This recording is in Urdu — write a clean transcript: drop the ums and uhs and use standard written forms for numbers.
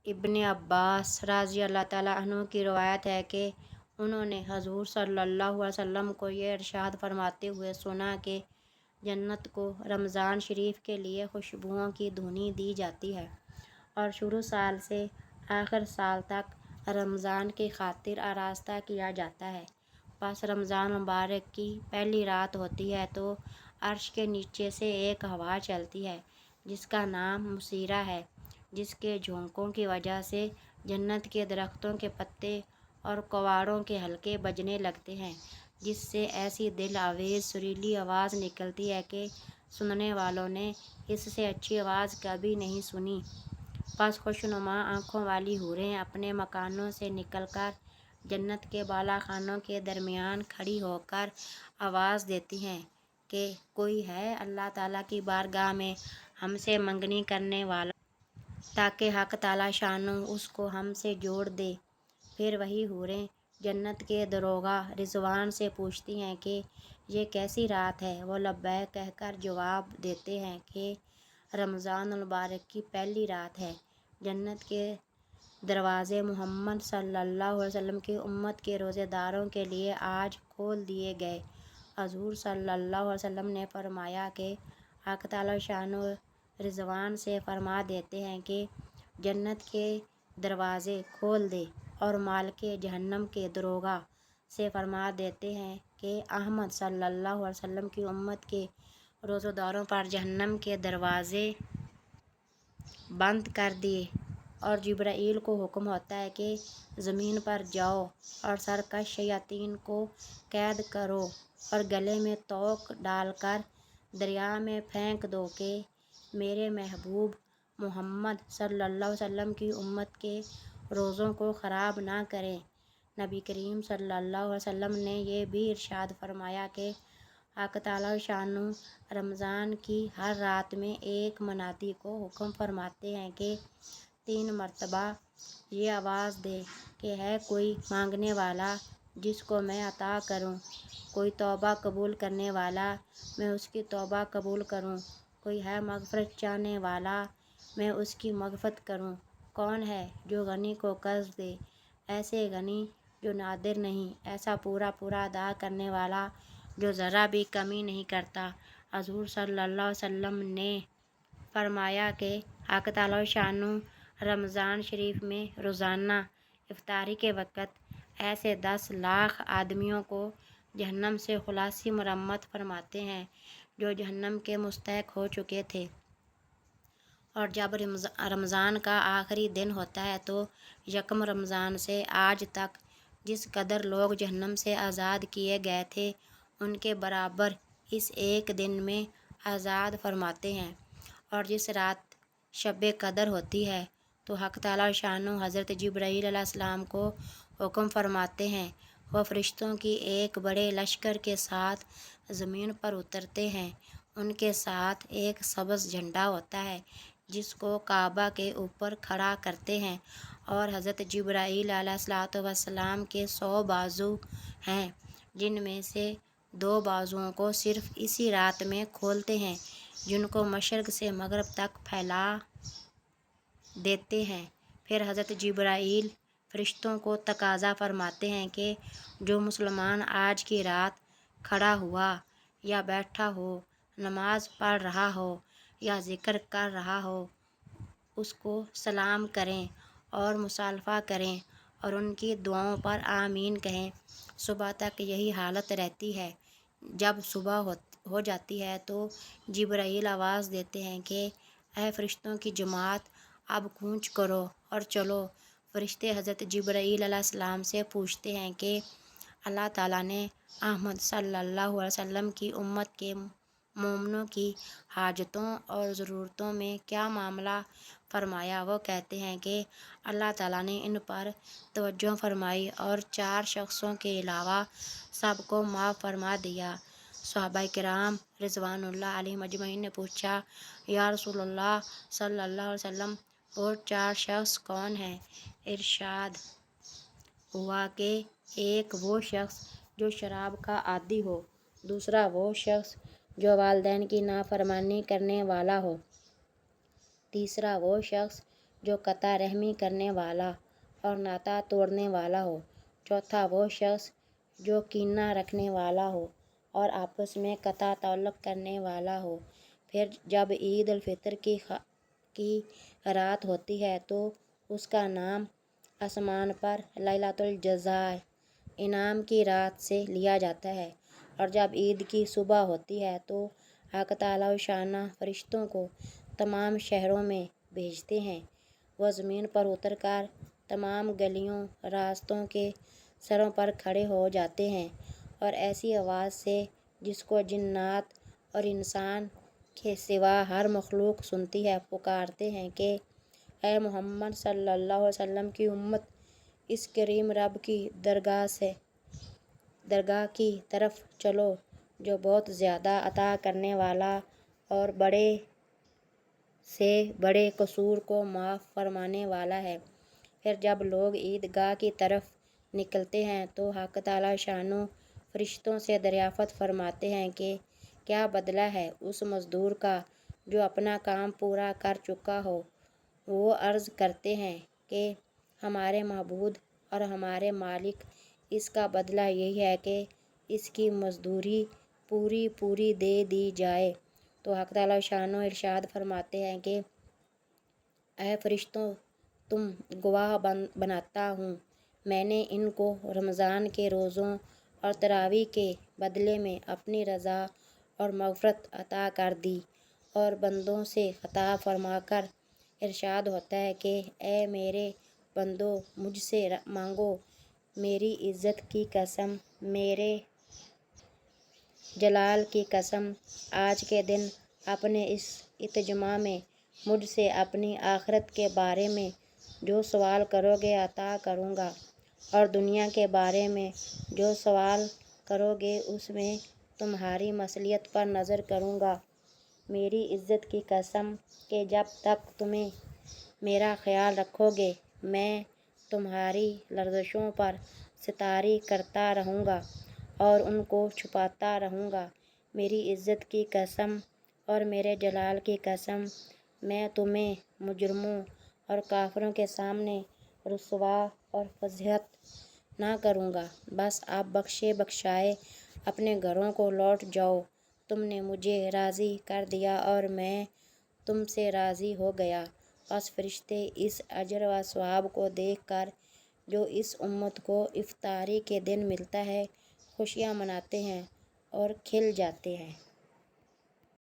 ابن عباس رضی اللہ تعالیٰ عنہ کی روایت ہے کہ انہوں نے حضور صلی اللہ علیہ وسلم کو یہ ارشاد فرماتے ہوئے سنا کہ جنت کو رمضان شریف کے لیے خوشبوؤں کی دھنی دی جاتی ہے اور شروع سال سے آخر سال تک رمضان کی خاطر آراستہ کیا جاتا ہے۔ پس رمضان مبارک کی پہلی رات ہوتی ہے تو عرش کے نیچے سے ایک ہوا چلتی ہے جس کا نام مسیرہ ہے، جس کے جھونکوں کی وجہ سے جنت کے درختوں کے پتے اور کناروں کے حلقے بجنے لگتے ہیں، جس سے ایسی دل آویز سریلی آواز نکلتی ہے کہ سننے والوں نے اس سے اچھی آواز کبھی نہیں سنی۔ پس خوشنما آنکھوں والی حوریں اپنے مکانوں سے نکل کر جنت کے بالا خانوں کے درمیان کھڑی ہو کر آواز دیتی ہیں کہ کوئی ہے اللہ تعالیٰ کی بارگاہ میں ہم سے منگنی کرنے والا، تاکہ حق تعالیٰ شانہ اس کو ہم سے جوڑ دے۔ پھر وہی حوریں جنت کے داروغہ رضوان سے پوچھتی ہیں کہ یہ کیسی رات ہے؟ وہ لبیک کہہ کر جواب دیتے ہیں کہ رمضان المبارک کی پہلی رات ہے۔ جنت کے دروازے محمد صلی اللہ علیہ وسلم کی امت کے روزے داروں کے لیے آج کھول دیے گئے۔ حضور صلی اللہ علیہ وسلم نے فرمایا کہ حق تعالیٰ شانہ رضوان سے فرما دیتے ہیں کہ جنت کے دروازے کھول دے، اور مالک جہنم کے داروغہ سے فرما دیتے ہیں کہ احمد صلی اللہ علیہ وسلم کی امت کے روزہ داروں پر جہنم کے دروازے بند کر دیے، اور جبرائیل کو حکم ہوتا ہے کہ زمین پر جاؤ اور سرکش شیاطین کو قید کرو اور گلے میں توق ڈال کر دریا میں پھینک دو کہ میرے محبوب محمد صلی اللہ علیہ وسلم کی امت کے روزوں کو خراب نہ کریں۔ نبی کریم صلی اللہ علیہ وسلم نے یہ بھی ارشاد فرمایا کہ حق تعالیٰ شانہ رمضان کی ہر رات میں ایک منادی کو حکم فرماتے ہیں کہ 3 مرتبہ یہ آواز دے کہ ہے کوئی مانگنے والا جس کو میں عطا کروں، کوئی توبہ قبول کرنے والا میں اس کی توبہ قبول کروں، کوئی ہے مغفرت چاہنے والا میں اس کی مغفرت کروں۔ کون ہے جو غنی کو قرض دے، ایسے غنی جو نادر نہیں، ایسا پورا پورا ادا کرنے والا جو ذرا بھی کمی نہیں کرتا۔ حضور صلی اللہ علیہ وسلم نے فرمایا کہ حق تعالیٰ شانہ رمضان شریف میں روزانہ افطاری کے وقت ایسے 10 لاکھ آدمیوں کو جہنم سے خلاصی مرمت فرماتے ہیں جو جہنم کے مستحق ہو چکے تھے۔ اور جب رمضان کا آخری دن ہوتا ہے تو یکم رمضان سے آج تک جس قدر لوگ جہنم سے آزاد کیے گئے تھے ان کے برابر اس ایک دن میں آزاد فرماتے ہیں۔ اور جس رات شب قدر ہوتی ہے تو حق تعالیٰ شانہ حضرت جبرائیل علیہ السلام کو حکم فرماتے ہیں، وہ فرشتوں کی ایک بڑے لشکر کے ساتھ زمین پر اترتے ہیں۔ ان کے ساتھ ایک سبز جھنڈا ہوتا ہے جس کو کعبہ کے اوپر کھڑا کرتے ہیں، اور حضرت جبرائیل علیہ السلام کے 100 بازو ہیں جن میں سے 2 بازوؤں کو صرف اسی رات میں کھولتے ہیں، جن کو مشرق سے مغرب تک پھیلا دیتے ہیں۔ پھر حضرت جبرائیل فرشتوں کو تقاضا فرماتے ہیں کہ جو مسلمان آج کی رات کھڑا ہوا یا بیٹھا ہو، نماز پڑھ رہا ہو یا ذکر کر رہا ہو، اس کو سلام کریں اور مصالحہ کریں اور ان کی دعاؤں پر آمین کہیں۔ صبح تک یہی حالت رہتی ہے۔ جب صبح ہو جاتی ہے تو جبرائیل آواز دیتے ہیں کہ اے فرشتوں کی جماعت، اب کوچ کرو اور چلو۔ فرشتے حضرت جبرائیل علیہ السلام سے پوچھتے ہیں کہ اللہ تعالیٰ نے احمد صلی اللہ علیہ وسلم کی امت کے مومنوں کی حاجتوں اور ضرورتوں میں کیا معاملہ فرمایا؟ وہ کہتے ہیں کہ اللہ تعالیٰ نے ان پر توجہ فرمائی اور 4 شخصوں کے علاوہ سب کو معاف فرما دیا۔ صحابہ کرام رضوان اللہ علیہم اجمعین نے پوچھا، یا رسول اللہ صلی اللہ علیہ وسلم وہ 4 شخص کون ہیں؟ ارشاد ہوا کہ ایک وہ شخص جو شراب کا عادی ہو، دوسرا وہ شخص جو والدین کی نافرمانی کرنے والا ہو، تیسرا وہ شخص جو قطع رحمی کرنے والا اور ناتا توڑنے والا ہو۔ چوتھا، وہ شخص جو کینہ رکھنے والا ہو اور آپس میں قطع تعلق کرنے والا ہو۔ پھر جب عید الفطر کی رات ہوتی ہے تو اس کا نام آسمان پر لیلۃ الجزائے، انعام کی رات سے لیا جاتا ہے، اور جب عید کی صبح ہوتی ہے تو حق تعالی شانہ فرشتوں کو تمام شہروں میں بھیجتے ہیں۔ وہ زمین پر اتر کر تمام گلیوں راستوں کے سروں پر کھڑے ہو جاتے ہیں اور ایسی آواز سے جس کو جنات اور انسان کے سوا ہر مخلوق سنتی ہے، پکارتے ہیں کہ اے محمد صلی اللہ علیہ وسلم کی امت، اس کریم رب کی درگاہ کی طرف چلو جو بہت زیادہ عطا کرنے والا اور بڑے سے بڑے قصور کو معاف فرمانے والا ہے۔ پھر جب لوگ عیدگاہ کی طرف نکلتے ہیں تو حق تعالی شانہ فرشتوں سے دریافت فرماتے ہیں کہ کیا بدلہ ہے اس مزدور کا جو اپنا کام پورا کر چکا ہو۔ وہ عرض کرتے ہیں کہ ہمارے معبود اور ہمارے مالک، اس کا بدلہ یہی ہے کہ اس کی مزدوری پوری دے دی جائے۔ تو حق تعالی شانہ ارشاد فرماتے ہیں کہ اے فرشتوں، تم گواہ بناتا ہوں، میں نے ان کو رمضان کے روزوں اور تراویح کے بدلے میں اپنی رضا اور مغفرت عطا کر دی۔ اور بندوں سے خطاب فرما کر ارشاد ہوتا ہے کہ اے میرے بندو، مجھ سے مانگو، میری عزت کی قسم، میرے جلال کی قسم، آج کے دن اپنے اس اجتماع میں مجھ سے اپنی آخرت کے بارے میں جو سوال کرو گے عطا کروں گا، اور دنیا کے بارے میں جو سوال کرو گے اس میں تمہاری مصلحت پر نظر کروں گا۔ میری عزت کی قسم کہ جب تک تم میرا خیال رکھو گے میں تمہاری لرزشوں پر ستاری کرتا رہوں گا اور ان کو چھپاتا رہوں گا۔ میری عزت کی قسم اور میرے جلال کی قسم، میں تمہیں مجرموں اور کافروں کے سامنے رسوا اور فضیحت نہ کروں گا۔ بس اب بخشے بخشائے اپنے گھروں کو لوٹ جاؤ، تم نے مجھے راضی کر دیا اور میں تم سے راضی ہو گیا۔ پس فرشتے اس اجر و ثواب کو دیکھ کر جو اس امت کو افطاری کے دن ملتا ہے خوشیاں مناتے ہیں اور کھل جاتے ہیں۔